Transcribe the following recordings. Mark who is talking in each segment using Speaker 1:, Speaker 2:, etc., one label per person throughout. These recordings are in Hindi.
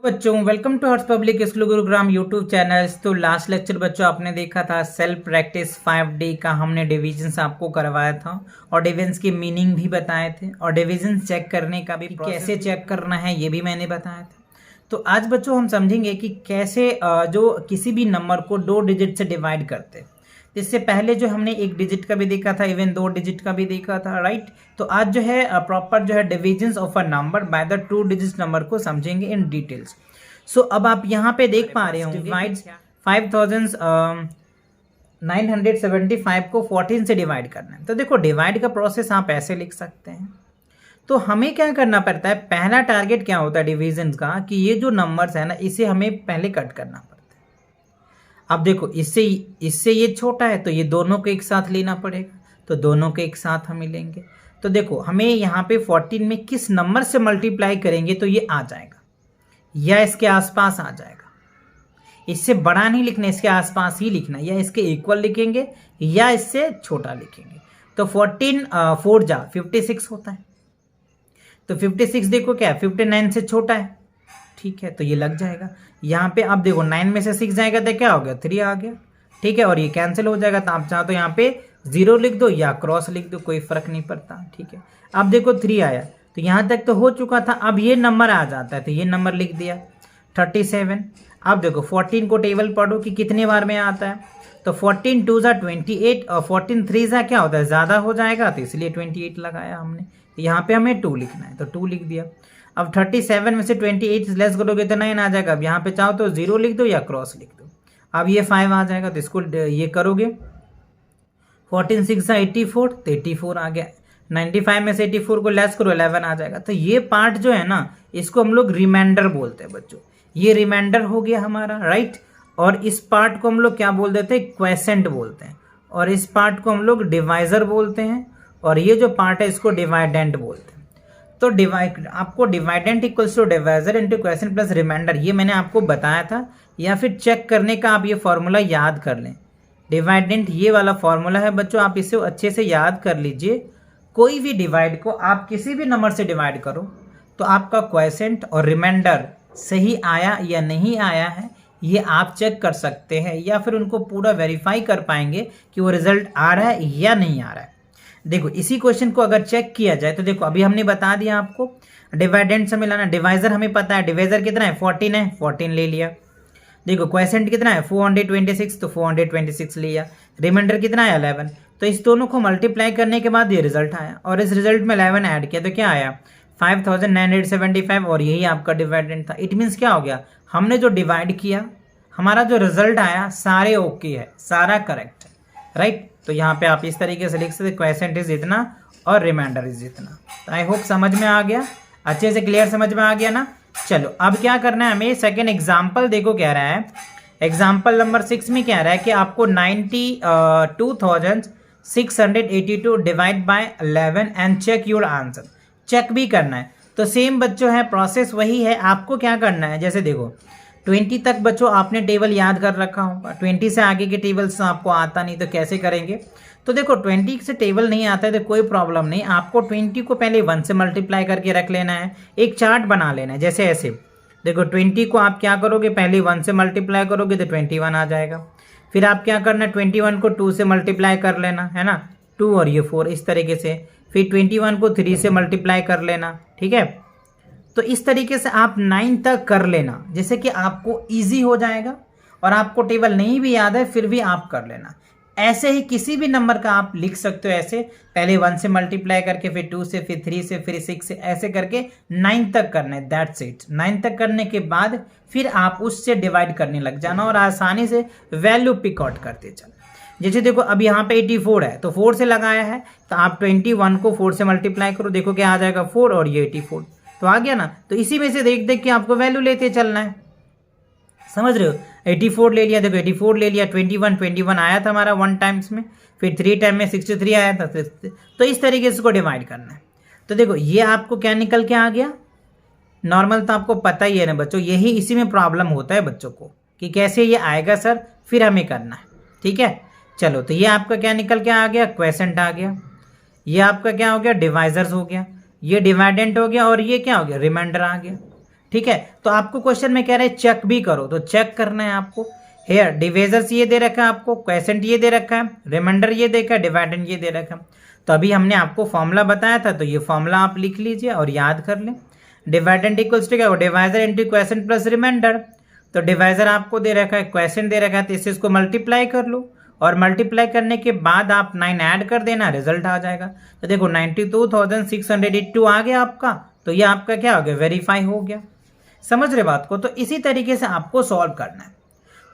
Speaker 1: बच्चों welcome to Harsh public school Gurugram YouTube channels. तो लास्ट लेक्चर बच्चों आपने देखा था सेल्फ प्रैक्टिस 5D का, हमने डिविजन्स आपको करवाया था और डिविजन्स की मीनिंग भी बताए थे और डिविजन्स चेक करने का भी कैसे चेक करना है ये भी मैंने बताया था। तो आज बच्चों हम समझेंगे कि कैसे जो किसी भी नंबर को 2 डिजिट से डिवाइड करते हैं। इससे पहले जो हमने 1 डिजिट का भी देखा था, इवन 2 डिजिट का भी देखा था, राइट। तो आज जो है प्रॉपर जो है divisions of a number by the 2 digit number को समझेंगे इन डिटेल्स। सो अब आप यहाँ पे देख पा रहे होंगे डिवाइड 5975 को 14 से डिवाइड करना है। तो देखो डिवाइड का प्रोसेस आप ऐसे लिख सकते हैं। तो हमें क्या करना पड़ता है, पहला टारगेट क्या होता है डिविजन का कि ये जो नंबर्स है ना इसे हमें पहले कट करना पड़ता है। अब देखो इससे ये छोटा है तो ये दोनों को एक साथ लेना पड़ेगा, तो दोनों को एक साथ हम लेंगे। तो देखो हमें यहाँ पे 14 में किस नंबर से मल्टीप्लाई करेंगे तो ये आ जाएगा या इसके आसपास आ जाएगा। इससे बड़ा नहीं लिखना, इसके आसपास ही लिखना, या इसके इक्वल लिखेंगे या इससे छोटा लिखेंगे। तो 14 4 जा 56 होता है। तो 56 देखो क्या है 59 से छोटा है, ठीक है, तो ये लग जाएगा। यहाँ पे आप देखो 9 में से 6 जाएगा तो क्या हो गया 3 आ गया, ठीक है, और ये कैंसिल हो जाएगा। तो आप चाहो तो यहाँ पे 0 लिख दो या क्रॉस लिख दो, कोई फर्क नहीं पड़ता, ठीक है। अब देखो 3 आया तो यहाँ तक तो हो चुका था, अब ये नंबर आ जाता है तो ये नंबर लिख दिया 37। अब देखो 14 को टेबल पढ़ो कि कितने बार में आता है। तो 14 2 जा 28 और 14 3 जा क्या होता है ज़्यादा हो जाएगा, तो इसलिए 28 लगाया हमने। तो यहाँ पे हमें 2 लिखना है तो 2 लिख दिया। अब 37 में से 28 लेस करोगे तो 9 आ जाएगा। अब यहाँ पे चाहो तो 0 लिख दो या क्रॉस लिख दो। अब ये 5 आ जाएगा तो इसको ये करोगे 14 6 जा 84 तो 84 आ गया। 95 में से 84 को लेस करो 11 आ जाएगा। तो ये पार्ट जो है ना इसको हम लोग रिमाइंडर बोलते हैं बच्चों, ये रिमाइंडर हो गया हमारा, राइट। और इस पार्ट को हम लोग क्या बोल देते हैं, क्वेसेंट बोलते हैं, और इस पार्ट को हम लोग डिवाइजर बोलते हैं, और ये जो पार्ट है इसको डिवाइडेंट बोलते हैं। तो आपको dividend equals to divisor into quotient plus remainder, ये मैंने आपको बताया था, या फिर चेक करने का आप ये फॉर्मूला याद कर लें। डिवाइडेंट ये वाला फॉर्मूला है बच्चों, आप इसे अच्छे से याद कर लीजिए। कोई भी डिवाइड को आप किसी भी नंबर से डिवाइड करो तो आपका क्वेसेंट और रिमाइंडर सही आया या नहीं आया है ये आप चेक कर सकते हैं, या फिर उनको पूरा वेरीफाई कर पाएंगे कि वो रिजल्ट आ रहा है या नहीं आ रहा है। देखो इसी क्वेश्चन को अगर चेक किया जाए तो देखो अभी हमने बता दिया आपको डिवाइडेंट से मिलाना। डिवाइजर हमें पता है, डिवाइजर कितना है 14 है, 14 ले लिया। देखो क्वेसेंट कितना है 426 तो 426 लिया। रिमाइंडर कितना है 11, तो इस दोनों को मल्टीप्लाई करने के बाद ये रिजल्ट आया, और इस रिजल्ट में 11 ऐड किया तो क्या आया 5975, और यही आपका डिवाइडेंट था। इट मीन्स क्या हो गया, हमने जो डिवाइड किया हमारा जो रिजल्ट आया सारे ओके है, सारा करेक्ट है, राइट। तो यहाँ पे आप इस तरीके से लिख सकते क्वेसेंट इज इतना और रिमाइंडर इज इतना। तो आई होप समझ में आ गया, अच्छे से क्लियर समझ में आ गया ना। चलो अब क्या करना है हमें, सेकेंड एग्जाम्पल देखो कह रहा है, एग्जाम्पल नंबर 6 में कह रहा है कि आपको 92,682 divide by 11 and check your answer, check भी करना है। तो सेम बच्चों है, प्रोसेस वही है। आपको क्या करना है, जैसे देखो 20 तक बच्चों आपने टेबल याद कर रखा होगा, 20 से आगे के टेबल्स आपको आता नहीं तो कैसे करेंगे। तो देखो 20 से टेबल नहीं आता है तो कोई प्रॉब्लम नहीं, आपको 20 को पहले 1 से मल्टीप्लाई करके रख लेना है, एक चार्ट बना लेना है जैसे ऐसे। देखो 20 को आप क्या करोगे, पहले 1 से मल्टीप्लाई करोगे तो 21 आ जाएगा। फिर आप क्या करना है 21 को 2 से मल्टीप्लाई कर लेना है ना, 2 और ये 4 इस तरीके से। फिर 21 को 3 से मल्टीप्लाई कर लेना, ठीक है। तो इस तरीके से आप 9 तक कर लेना, जैसे कि आपको ईजी हो जाएगा, और आपको टेबल नहीं भी याद है फिर भी आप कर लेना। ऐसे ही किसी भी नंबर का आप लिख सकते हो, ऐसे पहले 1 से मल्टीप्लाई करके फिर 2 से फिर 3 से फिर 6 से, ऐसे करके 9 तक करना है, दैट्स इट। 9 तक करने के बाद फिर आप उससे डिवाइड करने लग जाना और आसानी से वैल्यू पिक आउट करते चलना। जैसे देखो अब यहाँ पे 84 है तो 4 से लगाया है, तो आप 21 को 4 से मल्टीप्लाई करो, देखो क्या आ जाएगा 4 और ये 84 तो आ गया ना। तो इसी में से देख देख के आपको वैल्यू लेते चलना है, समझ रहे हो। 84 ले लिया, देखो 84 ले लिया, 21 आया था हमारा 1 टाइम्स में, फिर 3 टाइम में 63 आया था। तो इस तरीके से इसको डिवाइड करना है। तो देखो ये आपको क्या निकल के आ गया, नॉर्मल तो आपको पता ही है ना बच्चों, यही इसी में प्रॉब्लम होता है बच्चों को कि कैसे ये आएगा सर, फिर हमें करना है, ठीक है। चलो तो ये आपका क्या निकल के आ गया, क्वेसेंट आ गया। ये आपका क्या हो गया, डिवाइजर्स हो गया। ये डिवाइडेंट हो गया, और ये क्या हो गया, रिमाइंडर आ गया। ठीक है। तो आपको क्वेश्चन में कह रहे हैं चेक भी करो, तो चेक करना है आपको। हेयर डिविजर्स ये दे रखा है आपको, क्वेश्चन ये दे रखा है, रिमाइंडर ये देखा है, डिवाइडेंड ये दे रखा है। तो अभी हमने आपको फॉर्मूला बताया था, तो ये फॉर्मूला आप लिख लीजिए और याद कर लें। डिवाइडेंड इक्वल्स टू क्या हो, divisor into question plus remainder. तो डिवाइजर आपको दे रखा है, क्वेश्चन दे रखा है, तो इससे इसको मल्टीप्लाई कर लो और मल्टीप्लाई करने के बाद आप 9 ऐड कर देना, रिजल्ट आ जाएगा। तो देखो 92,682 आ गया आपका, तो ये आपका क्या हो गया, वेरीफाई हो गया। समझ रहे बात को। तो इसी तरीके से आपको सॉल्व करना है।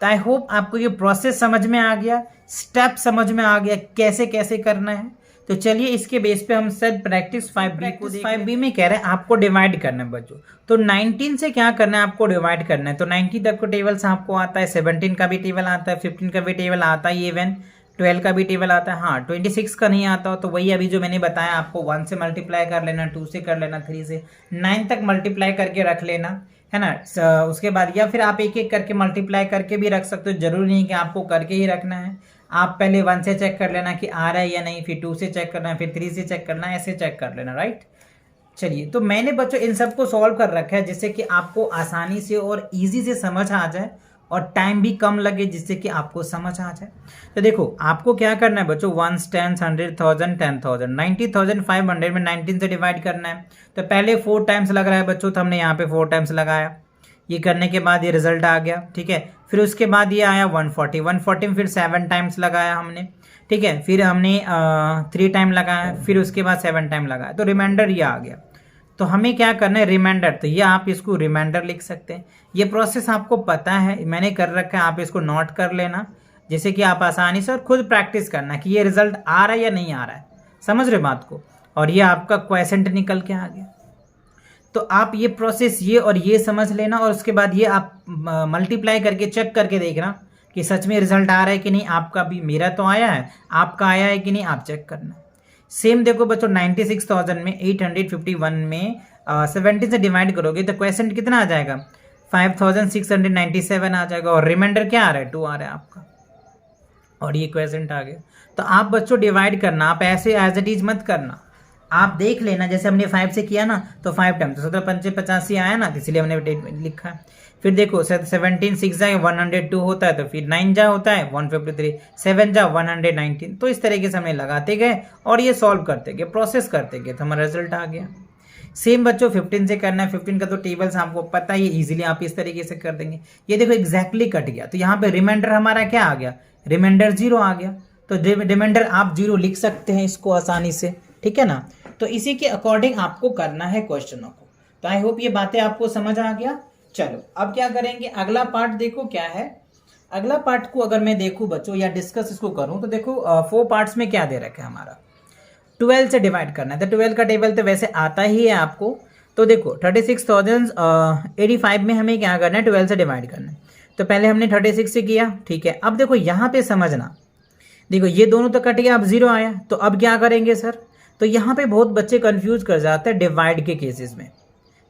Speaker 1: तो आई होप आपको ये प्रोसेस समझ में आ गया, स्टेप समझ में आ गया, कैसे कैसे करना है। तो चलिए इसके बेस पे हम सर प्रैक्टिस 5B में कह रहे हैं आपको डिवाइड करना है बच्चों। तो 19 से क्या करना है, आपको डिवाइड करना है। तो 90 तक को टेबल्स आपको आता है, 17 का भी टेबल आता है, 15 का भी टेबल आता है, इवन 12 का भी टेबल आता है। हाँ 26 का नहीं आता हो तो वही अभी जो मैंने बताया आपको, 1 से मल्टीप्लाई कर लेना, 2 से कर लेना, 3 से 9 तक मल्टीप्लाई करके रख लेना, है ना। उसके बाद या फिर आप एक एक करके मल्टीप्लाई करके भी रख सकते हो, जरूरी नहीं कि आपको करके ही रखना है। आप पहले 1 से चेक कर लेना कि आ रहा है या नहीं, फिर 2 से चेक करना है, फिर 3 से चेक करना है, ऐसे चेक कर लेना, राइट। चलिए तो मैंने बच्चों इन सबको सॉल्व कर रखा है जिससे कि आपको आसानी से और इजी से समझ आ जाए और टाइम भी कम लगे, जिससे कि आपको समझ आ जाए। तो देखो आपको क्या करना है बच्चों, 1 10 100 1000 10,000 90,500 में 19 से डिवाइड करना है। तो पहले 4 टाइम्स लग रहा है बच्चों, तो हमने यहाँ पे 4 टाइम्स लगाया। ये करने के बाद ये रिजल्ट आ गया, ठीक है। फिर उसके बाद ये आया 140 में फिर 7 टाइम्स लगाया हमने, ठीक है। फिर हमने 3 टाइम लगाया, फिर उसके बाद 7 टाइम लगाया, तो रिमाइंडर ये आ गया। तो हमें क्या करना है, रिमाइंडर। तो ये आप इसको रिमाइंडर लिख सकते हैं। ये प्रोसेस आपको पता है, मैंने कर रखा है, आप इसको नोट कर लेना, जैसे कि आप आसानी से और खुद प्रैक्टिस करना कि ये रिजल्ट आ रहा है या नहीं आ रहा है। समझ रहे बात को। और ये आपका क्वेश्चन निकल के आ गया। तो आप ये प्रोसेस ये और ये समझ लेना, और उसके बाद ये आप मल्टीप्लाई करके चेक करके देखना कि सच में रिजल्ट आ रहा है कि नहीं। आपका भी, मेरा तो आया है, आपका आया है कि नहीं, आप चेक करना। सेम देखो बच्चों 96,000 में 851 में 70 से डिवाइड करोगे तो क्वेश्चन कितना आ जाएगा, 5,697 आ जाएगा, और रिमाइंडर क्या आ रहा है, 2 आ रहा है आपका, और ये क्वेश्चन आ गया। तो आप बच्चों डिवाइड करना, आप ऐसे एज इट इज मत करना, आप देख लेना। जैसे हमने 5 से किया ना, तो 5 टाइम तो 17 पंचे 85 आया ना, तो इसलिए हमने लिखा है। फिर देखो 17 6 जाए 102 होता है, तो फिर 9 जा होता है 153, 7 जा 119। तो इस तरीके से हमने लगाते गए और ये सॉल्व करते गए, प्रोसेस करते गए, तो हमारा रिजल्ट आ गया। सेम बच्चों 15 से करना है। 15 का तो टेबल्स आपको पता ही, इजीली आप इस तरीके से कर देंगे। ये देखो एग्जैक्टली कट गया, तो यहाँ पे रिमाइंडर हमारा क्या आ गया, रिमाइंडर 0 आ गया। तो रिमाइंडर आप 0 लिख सकते हैं इसको आसानी से, ठीक है ना। तो इसी के अकॉर्डिंग आपको करना है क्वेश्चनों को। तो आई होप ये बातें आपको समझ आ गया। चलो अब क्या करेंगे, अगला पार्ट देखो क्या है। अगला पार्ट को अगर मैं देखूं बच्चों या डिस्कस इसको करूं, तो देखो 4 पार्ट्स में क्या दे रखा है हमारा, 12 से डिवाइड करना है। तो 12 का टेबल तो वैसे आता ही है आपको। तो देखो 36,085 में हमें क्या करना है, 12 से डिवाइड करना है। तो पहले हमने 36 से किया, ठीक है। अब देखो यहाँ पे समझना, देखो ये दोनों तो कट गया, अब 0 आया, तो अब क्या करेंगे सर। तो यहाँ पे बहुत बच्चे कंफ्यूज कर जाते हैं डिवाइड के केसेस में,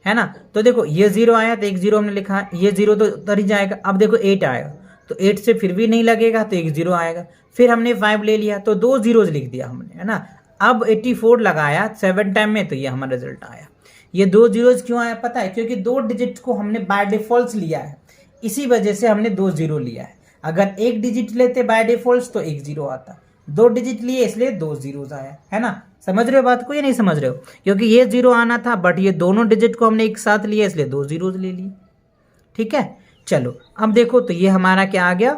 Speaker 1: है ना। तो देखो ये 0 आया, तो एक 0 हमने लिखा, ये 0 तो उतर ही जाएगा। अब देखो 8 आएगा, तो 8 से फिर भी नहीं लगेगा, तो एक 0 आएगा। फिर हमने 5 ले लिया, तो 2 zeros लिख दिया हमने, है ना। अब 84 लगाया 7 टाइम में, तो ये हमारा रिजल्ट आया। ये 2 zeros क्यों आया पता है, क्योंकि 2 डिजिट को हमने बाय डिफॉल्ट लिया है, इसी वजह से हमने 2 0 लिया है। अगर 1 डिजिट लेते बाय डिफॉल्ट तो 1 0 आता, 2 डिजिट लिए इसलिए 2 zeros आया, है ना। समझ रहे हो बात को या नहीं समझ रहे हो, क्योंकि ये 0 आना था, बट ये दोनों डिजिट को हमने एक साथ लिया इसलिए 2 zeros ले लिए, ठीक है। चलो अब देखो, तो ये हमारा क्या आ गया,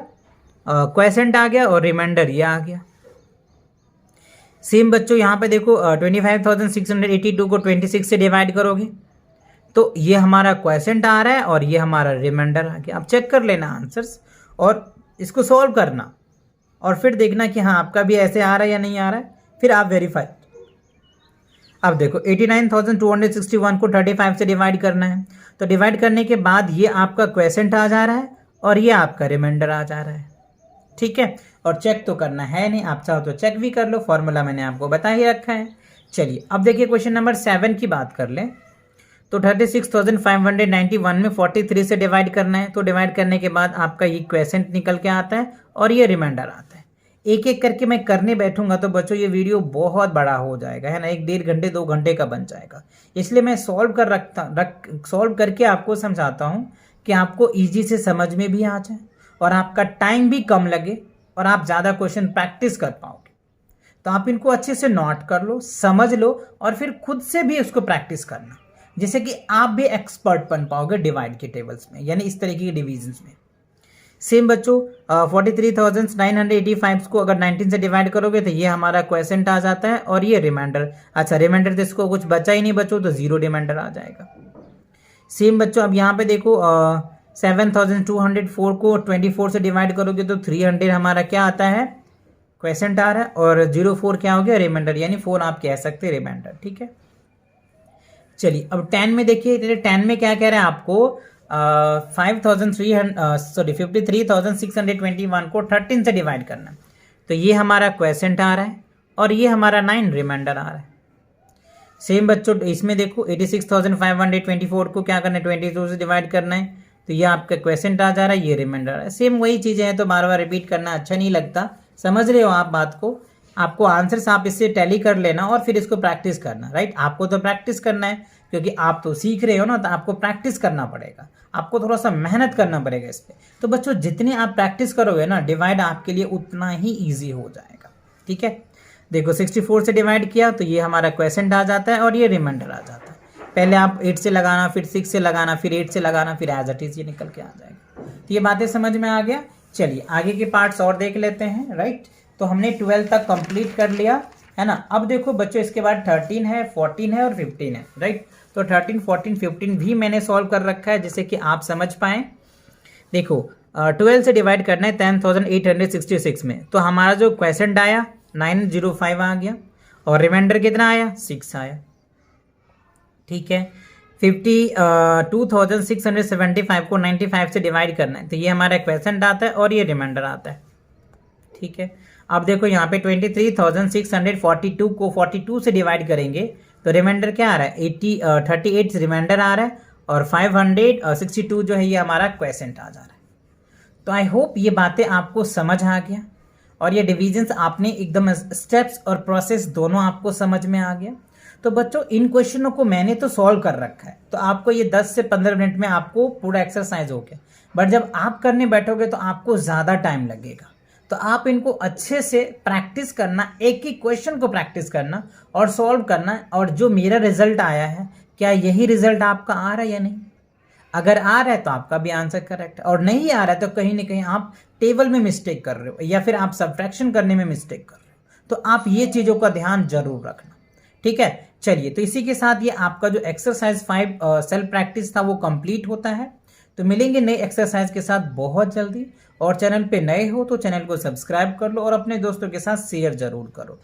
Speaker 1: क्वेश्चन आ गया, और रिमाइंडर ये आ गया। सेम बच्चों यहाँ पे देखो 25,682 को 26 से डिवाइड करोगे तो ये हमारा क्वेश्चन आ रहा है और ये हमारा रिमाइंडर आ गया। आप चेक कर लेना आंसर्स और इसको सॉल्व करना, और फिर देखना कि हाँ आपका भी ऐसे आ रहा है या नहीं आ रहा है, फिर आप वेरीफाई। अब देखो 89,261 को 35 से डिवाइड करना है। तो डिवाइड करने के बाद ये आपका क्वेश्चन आ जा रहा है और ये आपका रिमाइंडर आ जा रहा है, ठीक है। और चेक तो करना है नहीं, आप चाहो तो चेक भी कर लो, फॉर्मूला मैंने आपको बता ही रखा है। चलिए अब देखिए क्वेश्चन नंबर 7 की बात कर लें। तो 36,591 में 43 से डिवाइड करना है। तो डिवाइड करने के बाद आपका ये क्वेश्चन निकल के आता है और ये रिमाइंडर आता है। एक एक करके मैं करने बैठूंगा तो बच्चों ये वीडियो बहुत बड़ा हो जाएगा, है ना, 1-1.5 घंटे 2 घंटे का बन जाएगा। इसलिए मैं सॉल्व करके आपको समझाता हूँ कि आपको इजी से समझ में भी आ जाए और आपका टाइम भी कम लगे और आप ज़्यादा क्वेश्चन प्रैक्टिस कर पाओगे। तो आप इनको अच्छे से नोट कर लो, समझ लो और फिर खुद से भी उसको प्रैक्टिस करना, जिससे कि आप भी एक्सपर्ट बन पाओगे डिवाइड के टेबल्स में, यानी इस तरीके के डिवीजन्स में। सेम बच्चों 43,985 को अगर 19 से डिवाइड करोगे तो ये हमारा क्वेश्चन आ जाता है और ये रिमाइंडर। अच्छा, रिमाइंडर तो इसको कुछ बचा ही नहीं बच्चों, तो 0 रिमाइंडर आ जाएगा। सेम बच्चों अब यहाँ पे देखो 7,204 को 24 से डिवाइड करोगे तो 300 हमारा क्या आता है, क्वेश्चन आ रहा है, और 04 क्या हो गया, रिमाइंडर, यानी 4 आप कह सकते हैं रिमाइंडर। ठीक है, चलिए अब 10 में देखिए, 10 में क्या कह रहा है आपको 53,621 को 13 से डिवाइड करना। तो ये हमारा क्वेश्चन आ रहा है और ये हमारा 9 रिमाइंडर आ रहा है। सेम बच्चों इसमें देखो 86,524 को क्या करना है, 22 से डिवाइड करना है। तो ये आपका क्वेश्चन आ जा रहा है, ये रिमाइंडर है। सेम वही चीज़ें हैं, तो बार बार रिपीट करना अच्छा नहीं लगता। समझ रहे हो आप बात को, आपको आंसर्स आप इससे टैली कर लेना और फिर इसको प्रैक्टिस करना। राइट, आपको तो प्रैक्टिस करना है क्योंकि आप तो सीख रहे हो ना, तो आपको प्रैक्टिस करना पड़ेगा, आपको थोड़ा सा मेहनत करना पड़ेगा इस पर। तो बच्चों जितनी आप प्रैक्टिस करोगे ना, डिवाइड आपके लिए उतना ही ईजी हो जाएगा। ठीक है, देखो 64 से डिवाइड किया तो ये हमारा क्वेश्चन आ जाता है और ये रिमाइंडर आ जाता है। पहले आप 8 से लगाना, फिर 6 से लगाना, फिर 8 से लगाना, फिर एज इट इज ये निकल के आ जाएगा। तो ये बातें समझ में आ गया। चलिए आगे के पार्ट्स और देख लेते हैं। राइट, तो हमने 12 तक कंप्लीट कर लिया, है ना। अब देखो बच्चों इसके बाद 13 है, 14 है और 15 है। राइट, तो 13, 14, 15 भी मैंने सॉल्व कर रखा है जिससे कि आप समझ पाएँ। देखो 12 से डिवाइड करना है 10,866 में, तो हमारा जो क्वेश्चन आया 905 आ गया और रिमाइंडर कितना आया, 6 आया। ठीक है, 52,675 को 95 से डिवाइड करना है, तो ये हमारा क्वेश्चन आता है और ये रिमाइंडर आता है। ठीक है, अब देखो यहाँ पे 23,642 को 42 से डिवाइड करेंगे तो रिमाइंडर क्या आ रहा है, 38 रिमाइंडर आ रहा है और 562 जो है ये हमारा क्वेश्चन आ जा रहा है। तो आई होप ये बातें आपको समझ आ गया और ये डिविजन्स आपने एकदम स्टेप्स और प्रोसेस दोनों आपको समझ में आ गया। तो बच्चों इन क्वेश्चनों को मैंने तो सॉल्व कर रखा है, तो आपको ये 10 से 15 मिनट में आपको पूरा एक्सरसाइज हो गया। बट जब आप करने बैठोगे तो आपको ज़्यादा टाइम लगेगा, तो आप इनको अच्छे से प्रैक्टिस करना, एक ही क्वेश्चन को प्रैक्टिस करना और सॉल्व करना। और जो मेरा रिजल्ट आया है, क्या यही रिजल्ट आपका आ रहा है या नहीं? अगर आ रहा है तो आपका भी आंसर करेक्ट है, और नहीं आ रहा है तो कहीं ना कहीं आप टेबल में मिस्टेक कर रहे हो या फिर आप सब्ट्रैक्शन करने में मिस्टेक कर रहे हो। तो आप ये चीज़ों का ध्यान जरूर रखना। ठीक है, चलिए तो इसी के साथ ये आपका जो एक्सरसाइज 5 सेल्फ प्रैक्टिस था वो कंप्लीट होता है। तो मिलेंगे नए एक्सरसाइज के साथ बहुत जल्दी, और चैनल पे नए हो तो चैनल को सब्सक्राइब कर लो और अपने दोस्तों के साथ शेयर जरूर करो।